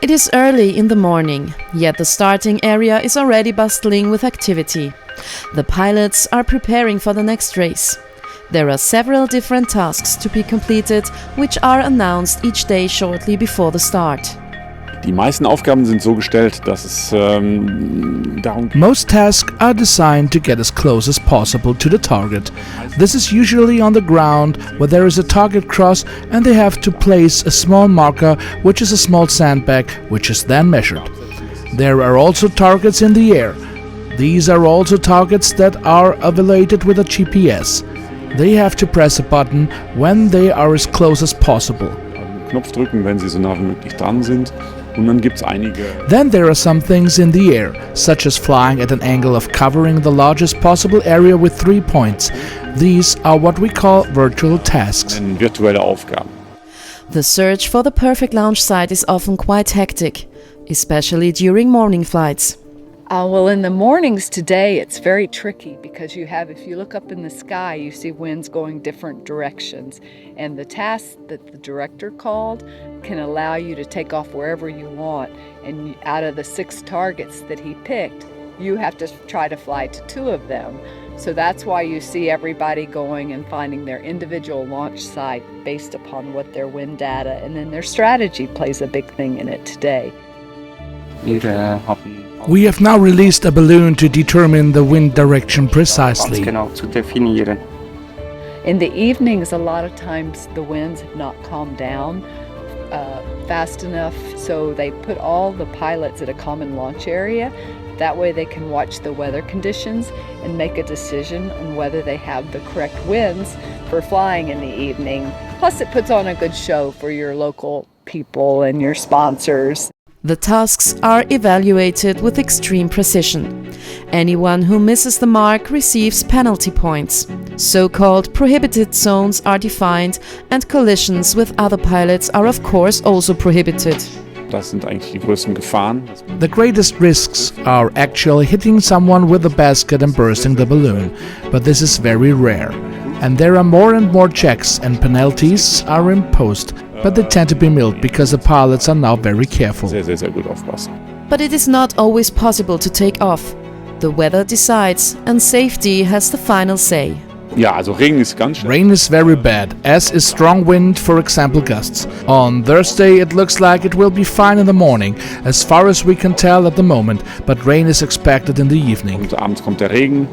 It is early in the morning, yet the starting area is already bustling with activity. The pilots are preparing for the next race. There are several different tasks to be completed, which are announced each day shortly before the start. Die meisten Aufgaben sind so gestellt, dass es darum geht. Most tasks are designed to get as close as possible to the target. This is usually on the ground where there is a target cross and they have to place a small marker, which is a small sandbag, which is then measured. There are also targets in the air. These are also targets that are evaluated with a GPS. They have to press a button when they are as close as possible. Knopf drücken, wenn sie so nah wie möglich dran sind. Und dann gibt's einige. Then there are some things in the air, such as flying at an angle of covering the largest possible area with 3 points. These are what we call virtual tasks. Virtuelle Aufgaben. The search for the perfect launch site is often quite hectic, especially during morning flights. Well, in the mornings today, it's very tricky because if you look up in the sky, you see winds going different directions. And the task that the director called can allow you to take off wherever you want. And out of the 6 targets that he picked, you have to try to fly to 2 of them. So that's why you see everybody going and finding their individual launch site based upon what their wind data, and then their strategy plays a big thing in it today. We have now released a balloon to determine the wind direction precisely. In the evenings, a lot of times the winds have not calmed down fast enough, so they put all the pilots at a common launch area. That way they can watch the weather conditions and make a decision on whether they have the correct winds for flying in the evening. Plus it puts on a good show for your local people and your sponsors. The tasks are evaluated with extreme precision. Anyone who misses the mark receives penalty points. So-called prohibited zones are defined, and collisions with other pilots are of course also prohibited. Das sind eigentlich die größten Gefahren. The greatest risks are actually hitting someone with a basket and bursting the balloon, but this is very rare. And there are more and more checks and penalties are imposed, but they tend to be mild because the pilots are now very careful. Sehr, sehr, sehr gut aufpassen. But it is not always possible to take off. The weather decides, and safety has the final say. Ja, also Regen ist ganz schlimm. Rain is very bad, as is strong wind, for example gusts. On Thursday it looks like it will be fine in the morning, as far as we can tell at the moment, but rain is expected in the evening. Und abends kommt der Regen.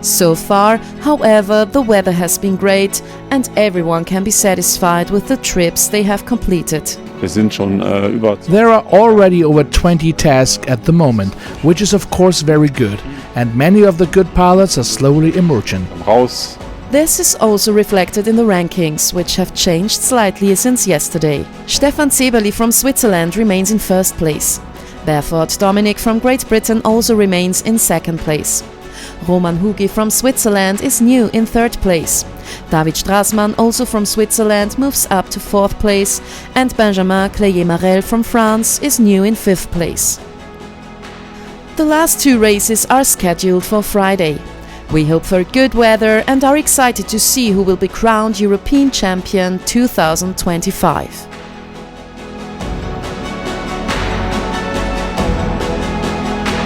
So far, however, the weather has been great and everyone can be satisfied with the trips they have completed. Wir sind schon über. There are already over 20 tasks at the moment, which is of course very good, and many of the good pilots are slowly emerging. Raus. This is also reflected in the rankings, which have changed slightly since yesterday. Stefan Zeberli from Switzerland remains in first place. Bareford Dominik from Great Britain also remains in second place. Hugi from Switzerland is new in third place. David Strasmann, also from Switzerland, moves up to fourth place, and Benjamin Cleyet Marrel from France is new in fifth place. The last 2 races are scheduled for Friday. We hope for good weather and are excited to see who will be crowned European Champion 2025.